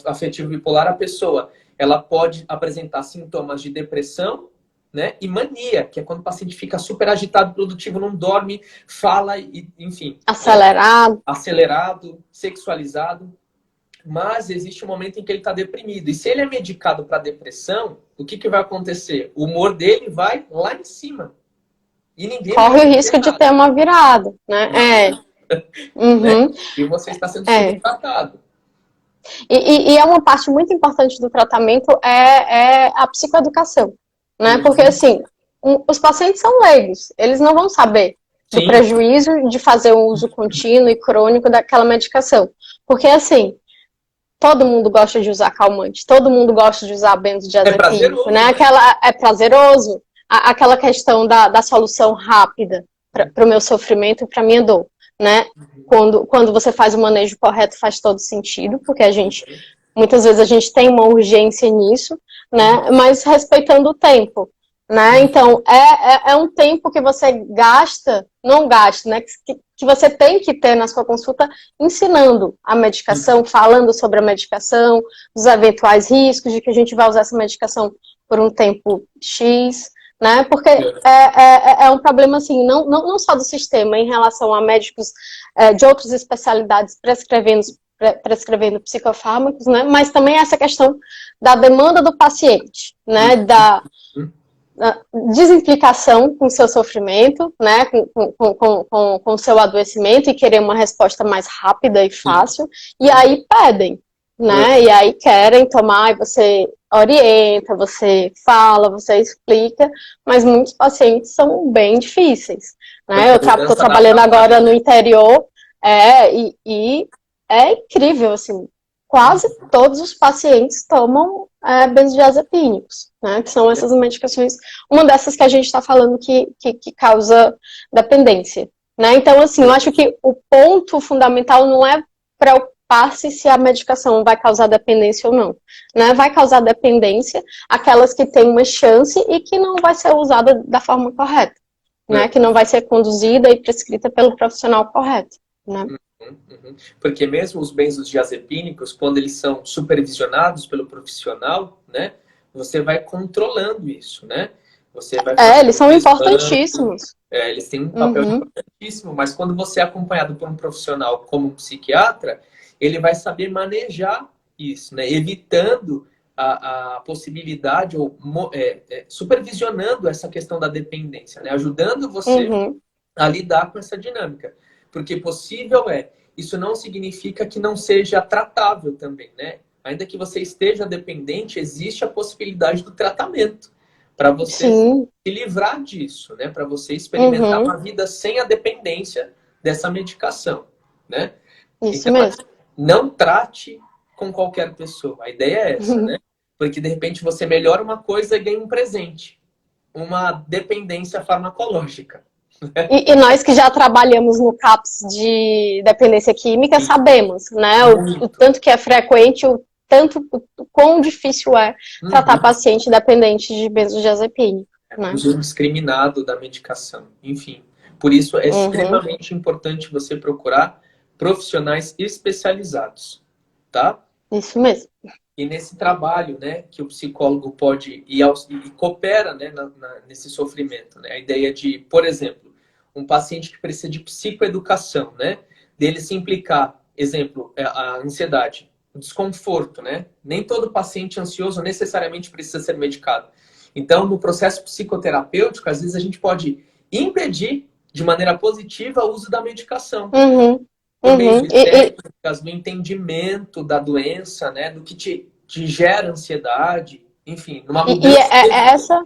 afetivo bipolar, a pessoa ela pode apresentar sintomas de depressão, né? E mania, que é quando o paciente fica super agitado, produtivo, não dorme, fala, e, enfim. Acelerado. Acelerado, sexualizado. Mas existe um momento em que ele está deprimido. E se ele é medicado para depressão, o que vai acontecer? O humor dele vai lá em cima. E ninguém corre o risco de ter uma virada, né? Né? E você está sendo subtratado. E é uma parte muito importante do tratamento é a psicoeducação, né? Porque, assim, os pacientes são leigos, eles não vão saber do prejuízo de fazer o uso contínuo e crônico daquela medicação. Porque, assim, todo mundo gosta de usar calmante, todo mundo gosta de usar benzodiazepínico, né? É prazeroso. Aquela questão da solução rápida para o meu sofrimento e para a minha dor, né? Quando você faz o manejo correto, faz todo sentido, porque muitas vezes a gente tem uma urgência nisso, né? Mas respeitando o tempo, né? Então, é um tempo que você não gasta, né? Que você tem que ter na sua consulta ensinando a medicação, falando sobre a medicação, os eventuais riscos de que a gente vai usar essa medicação por um tempo X, né? Porque é um problema, assim, não só do sistema em relação a médicos de outras especialidades prescrevendo psicofármacos, né? Mas também essa questão da demanda do paciente, né? Da desimplicação com o seu sofrimento, né? Com o seu adoecimento e querer uma resposta mais rápida e fácil, e aí pedem, né? E aí querem tomar, e você orienta, você fala, você explica, mas muitos pacientes são bem difíceis, né? Eu estou trabalhando agora no interior, e é incrível, assim, quase todos os pacientes tomam benzodiazepínicos, né? Que são essas medicações, uma dessas que a gente está falando que causa dependência, né? Então, assim, eu acho que o ponto fundamental não é preocupar-se se a medicação vai causar dependência ou não, né? Vai causar dependência aquelas que têm uma chance e que não vai ser usada da forma correta, né? Que não vai ser conduzida e prescrita pelo profissional correto, né? Porque mesmo os benzodiazepínicos, quando eles são supervisionados pelo profissional, né, você vai controlando isso, né? Você vai eles são importantíssimos. Eles têm um papel importantíssimo, mas quando você é acompanhado por um profissional como um psiquiatra, ele vai saber manejar isso, né? Evitando a possibilidade, ou supervisionando essa questão da dependência, né? Ajudando você a lidar com essa dinâmica. Porque possível isso não significa que não seja tratável também, né? Ainda que você esteja dependente, existe a possibilidade do tratamento. para você Sim. se livrar disso, né? Para você experimentar Uhum. uma vida sem a dependência dessa medicação, né? Isso Então, mesmo. não trate com qualquer pessoa. A ideia é essa, né? Porque de repente você melhora uma coisa e ganha um presente, uma dependência farmacológica. E nós que já trabalhamos no CAPS de dependência química Sim, sabemos, né, o muito. tanto que é frequente, o quão difícil é tratar Uhum. paciente dependente de benzodiazepina, né? Uso indiscriminado da medicação, enfim. Por isso é Uhum. extremamente importante você procurar profissionais especializados, tá? Isso mesmo. E nesse trabalho, né, que o psicólogo pode e coopera, né, nesse sofrimento, né? A ideia de, por exemplo, um paciente que precisa de psicoeducação, né, dele se implicar, exemplo, a ansiedade, o desconforto, né? Nem todo paciente ansioso necessariamente precisa ser medicado. Então, no processo psicoterapêutico, às vezes a gente pode impedir de maneira positiva o uso da medicação Uhum. por meio Uhum. de técnicas no entendimento da doença, né, do que te gera ansiedade, enfim, numa mudança É de vida. essa,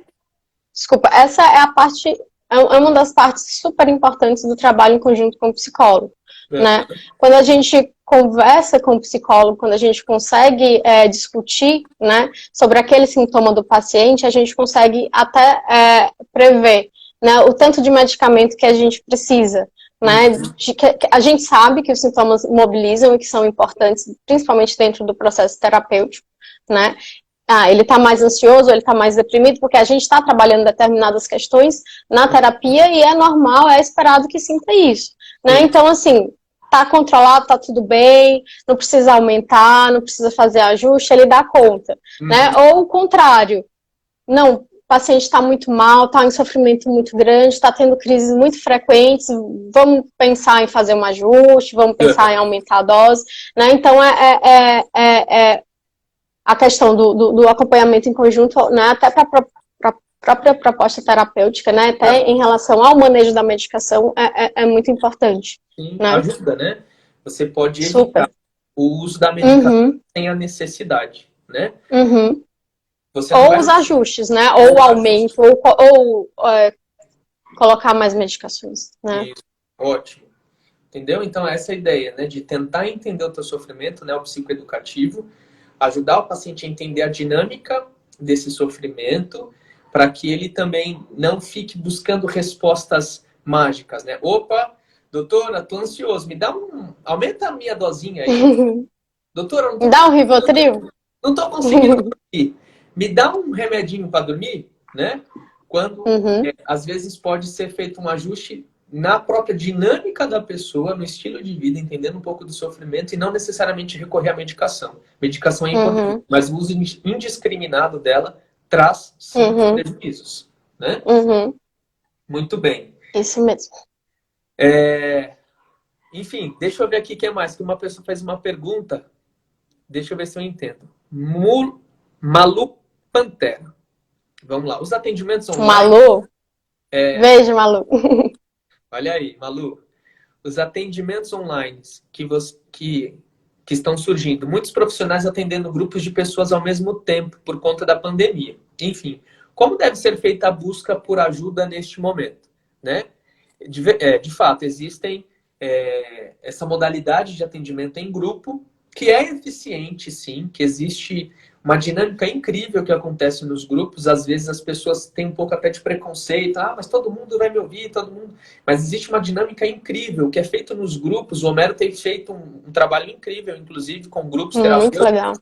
desculpa, essa é a parte, é uma das partes super importantes do trabalho em conjunto com o psicólogo, né? Quando a gente conversa com o psicólogo, quando a gente consegue discutir, né, sobre aquele sintoma do paciente, a gente consegue até prever, né, o tanto de medicamento que a gente precisa, né? Que a gente sabe que os sintomas mobilizam e que são importantes, principalmente dentro do processo terapêutico, né? Ah, ele está mais ansioso, ele está mais deprimido, porque a gente está trabalhando determinadas questões na terapia e é normal, é esperado que sinta isso, né? Sim. Então, assim, tá controlado, tá tudo bem, não precisa aumentar, não precisa fazer ajuste, ele dá conta, né? Uhum. Ou o contrário, não, o paciente está muito mal, está em sofrimento muito grande, está tendo crises muito frequentes, vamos pensar em fazer um ajuste, vamos pensar em aumentar a dose, né? Então, a questão do acompanhamento em conjunto, né, até para a própria proposta terapêutica, né, até em relação ao manejo da medicação, é muito importante, Sim, né? ajuda, né? Você pode Super. evitar o uso da medicação Uhum, sem a necessidade, né? uhum. Você não Ou vai os ajustes, né? ou Ou o ajuste. aumento, ou colocar mais medicações, né? Isso, ótimo. Entendeu? Então, essa é a ideia, né? De tentar entender o teu sofrimento, né? O psicoeducativo, ajudar o paciente a entender a dinâmica desse sofrimento, para que ele também não fique buscando respostas mágicas, né? Opa, doutora, tô ansioso, aumenta a minha dosinha aí. Doutora, não Me tô dá um conseguindo Rivotril? não tô conseguindo dormir. Me dá um remedinho para dormir, né? Quando Uhum, às vezes pode ser feito um ajuste na própria dinâmica da pessoa, no estilo de vida, entendendo um pouco do sofrimento e não necessariamente recorrer à medicação. Medicação é importante, uhum, mas o uso indiscriminado dela traz sim uhum, prejuízos, né? uhum. Muito bem. Isso mesmo. Enfim, deixa eu ver aqui o que é mais, que uma pessoa fez uma pergunta. Deixa eu ver se eu entendo. Malu Pantera. Vamos lá. Os atendimentos online. Malu? Beijo, Malu. Olha aí, Malu. Os atendimentos online que estão surgindo. Muitos profissionais atendendo grupos de pessoas ao mesmo tempo por conta da pandemia. Enfim, como deve ser feita a busca por ajuda neste momento? Né? De fato, existem essa modalidade de atendimento em grupo que é eficiente, sim, que existe uma dinâmica incrível que acontece nos grupos. Às vezes as pessoas têm um pouco até de preconceito. Ah, mas todo mundo vai me ouvir, todo mundo... Mas existe uma dinâmica incrível que é feita nos grupos. O Homero tem feito um trabalho incrível, inclusive, com grupos Muito terapêuticos. legal.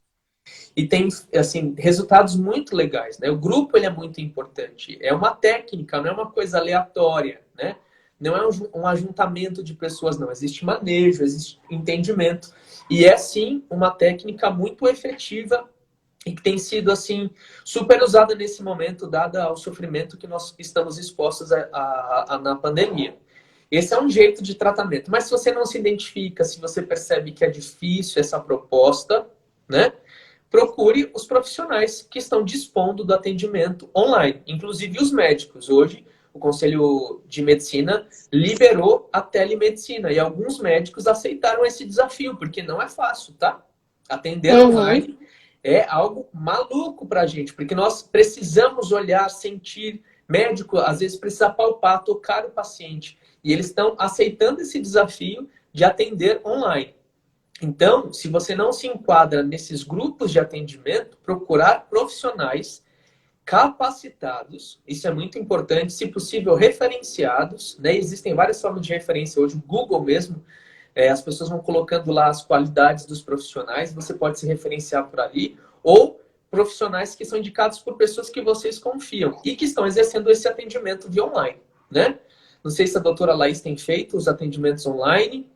E tem, assim, resultados muito legais, né? O grupo, ele é muito importante. É uma técnica, não é uma coisa aleatória, né? Não é um ajuntamento de pessoas, não. Existe manejo, existe entendimento. E é, sim, uma técnica muito efetiva e que tem sido, assim, super usada nesse momento, dada ao sofrimento que nós estamos expostos na pandemia. Esse é um jeito de tratamento. Mas se você não se identifica, se você percebe que é difícil essa proposta, né? Procure os profissionais que estão dispondo do atendimento online, inclusive os médicos. Hoje, o Conselho de Medicina liberou a telemedicina e alguns médicos aceitaram esse desafio, porque não é fácil, tá? Atender Uhum. online é algo maluco para a gente, porque nós precisamos olhar, sentir. Médico, às vezes, precisa palpar, tocar o paciente. E eles estão aceitando esse desafio de atender online. Então, se você não se enquadra nesses grupos de atendimento, procurar profissionais capacitados, isso é muito importante, se possível, referenciados, né? Existem várias formas de referência hoje, o Google mesmo, as pessoas vão colocando lá as qualidades dos profissionais, você pode se referenciar por ali, ou profissionais que são indicados por pessoas que vocês confiam e que estão exercendo esse atendimento via online, né? Não sei se a doutora Laís tem feito os atendimentos online.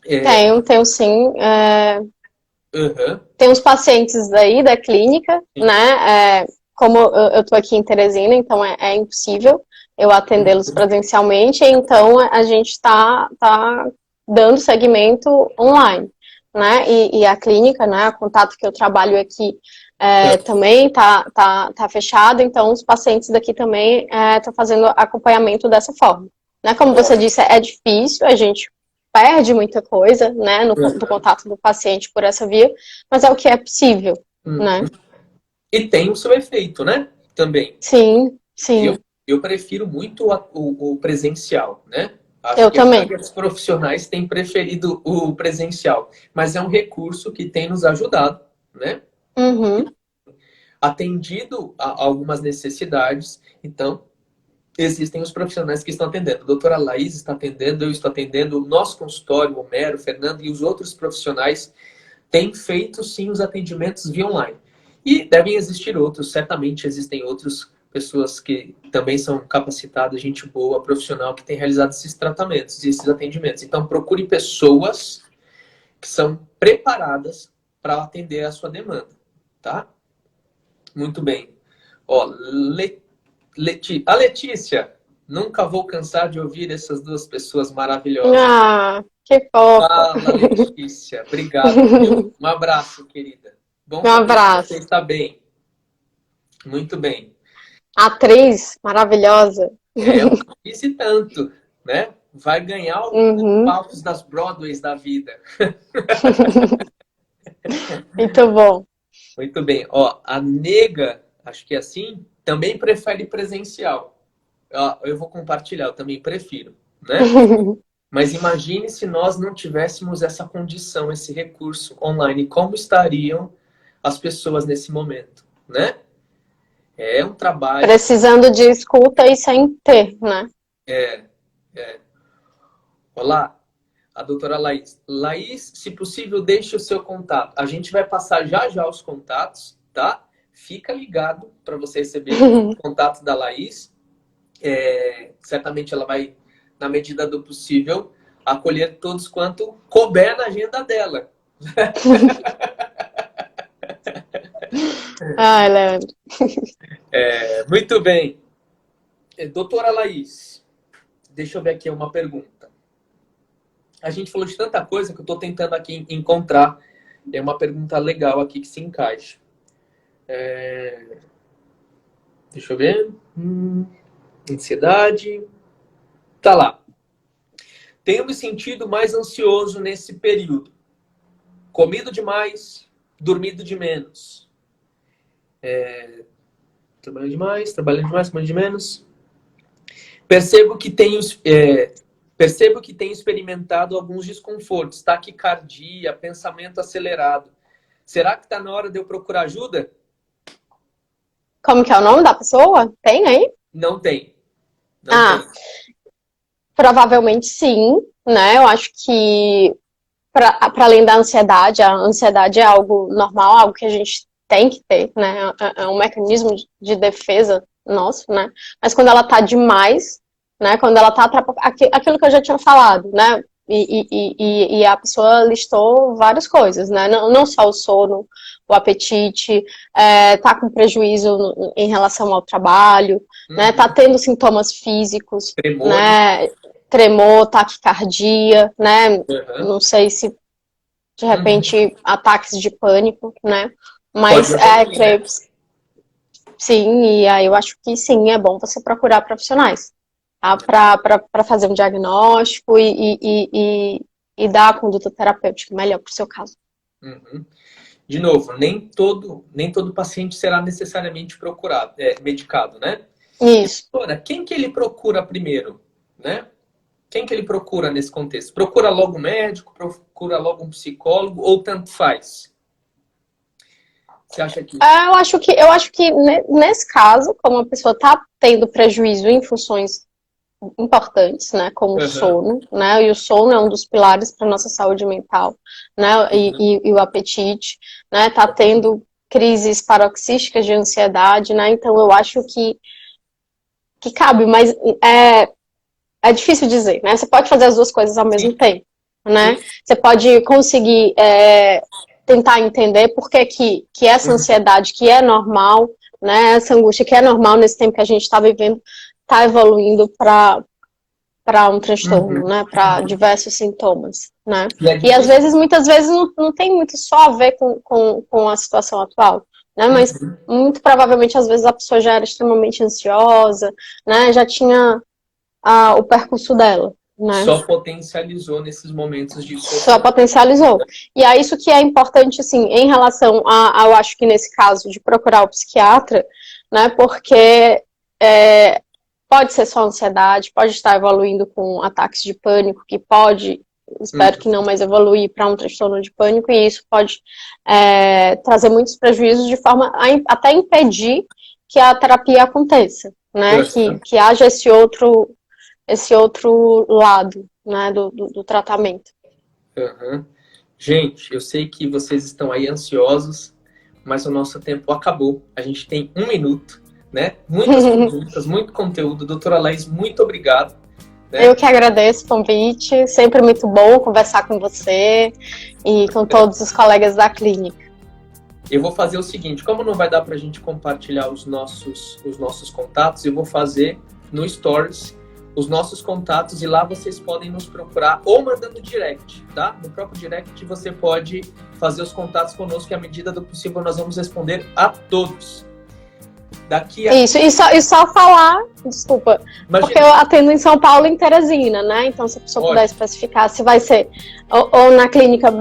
Tenho sim. Uhum. Tem uns pacientes daí da clínica, Sim. né? Como eu tô aqui em Teresina, então é impossível eu atendê-los presencialmente, então a gente está dando segmento online, né? E a clínica, né? O contato que eu trabalho aqui também tá fechado, então os pacientes daqui também estão fazendo acompanhamento dessa forma. Né? Como você disse, é difícil, a gente perde muita coisa, né, do contato do paciente por essa via, mas é o que é possível, né? E tem o seu efeito, né? Também. Sim, sim. Eu prefiro muito o presencial, né? Acho Eu que também. vários profissionais têm preferido o presencial, mas é um recurso que tem nos ajudado, né? Uhum. Atendido a algumas necessidades, então existem os profissionais que estão atendendo. A doutora Laís está atendendo, eu estou atendendo, o nosso consultório, o Homero, o Fernando e os outros profissionais têm feito, sim, os atendimentos via online. E devem existir outros, certamente existem outras pessoas que também são capacitadas, gente boa, profissional, que tem realizado esses tratamentos e esses atendimentos. Então, procure pessoas que são preparadas para atender a sua demanda, tá? Muito bem. Ó, a Letícia, nunca vou cansar de ouvir essas duas pessoas maravilhosas. Ah, que fofa. Fala, Letícia. Obrigado, viu? Um abraço, querida. Bom Um saber que você abraço. está bem. Muito bem. Atriz maravilhosa. Uma atriz e tanto, né? Vai ganhar os Uhum. palcos das Broadways da vida. Muito bom. Muito bem. Ó, a nega, acho que é assim, também prefere presencial. Ó, eu vou compartilhar, eu também prefiro, né? Mas imagine se nós não tivéssemos essa condição, esse recurso online, como estariam as pessoas nesse momento, né? É um trabalho. Precisando de escuta e sem ter, né? É, é. Olá, a doutora Laís. Laís, se possível, deixe o seu contato. A gente vai passar já já os contatos, tá? Fica ligado para você receber o contato da Laís. Certamente ela vai, na medida do possível, acolher todos quanto couber na agenda dela. Ai, Leandro. Muito bem. Doutora Laís, deixa eu ver aqui uma pergunta. A gente falou de tanta coisa que eu estou tentando aqui encontrar. É uma pergunta legal aqui que se encaixa. Deixa eu ver. Ansiedade. Tá lá. Tenho me sentido mais ansioso nesse período. Comido demais, dormido de menos. Trabalhando demais, comendo de menos. Percebo que tenho experimentado alguns desconfortos, taquicardia, pensamento acelerado. Será que está na hora de eu procurar ajuda? Como que é o nome da pessoa? Tem aí? Não tem. Não tem. Provavelmente sim, né? Eu acho que para além da ansiedade, a ansiedade é algo normal, algo que a gente tem que ter, né? É um mecanismo de defesa nosso, né? Mas quando ela tá demais, né? Quando ela tá aquilo que eu já tinha falado, né? E a pessoa listou várias coisas, né? Não só o sono, o apetite, tá com prejuízo em relação ao trabalho, né? Tá tendo sintomas físicos, Tremor. né? Tremor, taquicardia, né? Uhum. Não sei se de repente ataques de pânico, né? Mas Pode evoluir, creio né? sim, e aí eu acho que sim, é bom você procurar profissionais, tá? Para fazer um diagnóstico e dar a conduta terapêutica melhor para o seu caso. Uhum. de novo, nem todo paciente será necessariamente medicado, né? Isso. Agora, quem que ele procura primeiro, né? Quem que ele procura nesse contexto? Procura logo um médico, procura logo um psicólogo ou tanto faz? Você acha que... Eu acho que nesse caso, como a pessoa está tendo prejuízo em funções importantes, né, como o sono, né, e o sono é um dos pilares para nossa saúde mental, né, e o apetite, né, tá tendo crises paroxísticas de ansiedade, né, então eu acho que cabe, mas é difícil dizer, né, você pode fazer as duas coisas ao mesmo tempo, né, você pode conseguir tentar entender por que essa ansiedade que é normal, né, essa angústia que é normal nesse tempo que a gente está vivendo, está evoluindo para um transtorno, né, para diversos sintomas, né, e às vezes, muitas vezes não tem muito só a ver com a situação atual, né, mas muito provavelmente às vezes a pessoa já era extremamente ansiosa, né, já tinha o percurso dela, né. Só potencializou nesses momentos de... Só potencializou. E é isso que é importante, assim, em relação eu acho que nesse caso de procurar o psiquiatra, né, porque pode ser só ansiedade, pode estar evoluindo com ataques de pânico, que pode, espero que não, mas evoluir para um transtorno de pânico, e isso pode trazer muitos prejuízos de forma a até impedir que a terapia aconteça, né, que haja esse outro lado, né, do tratamento. Gente, eu sei que vocês estão aí ansiosos, mas o nosso tempo acabou. A gente tem 1 minuto, né? Muitas perguntas, muito conteúdo. Doutora Laís, muito obrigado. Né? Eu que agradeço o convite. Sempre muito bom conversar com você e com todos os colegas da clínica. Eu vou fazer o seguinte, como não vai dar para a gente compartilhar os nossos contatos, eu vou fazer no Stories os nossos contatos e lá vocês podem nos procurar ou mandando direct, tá? No próprio direct você pode fazer os contatos conosco e à medida do possível nós vamos responder a todos. Isso, e só falar, desculpa, imagina, porque eu atendo em São Paulo e em Teresina, né? Então se a pessoa puder especificar se vai ser ou na clínica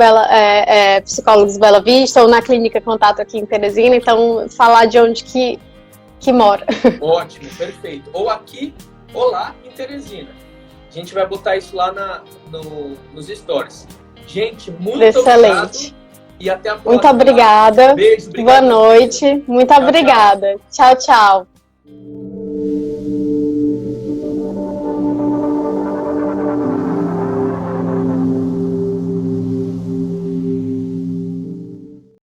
Psicólogos Bela Vista ou na clínica Contato aqui em Teresina, então falar de onde que mora. Ótimo, perfeito. Ou aqui ou lá em Teresina. A gente vai botar isso lá nos stories. Gente, muito obrigado. E até a próxima. Muito obrigada. Beijo, boa noite. Muito obrigada. Tchau, tchau.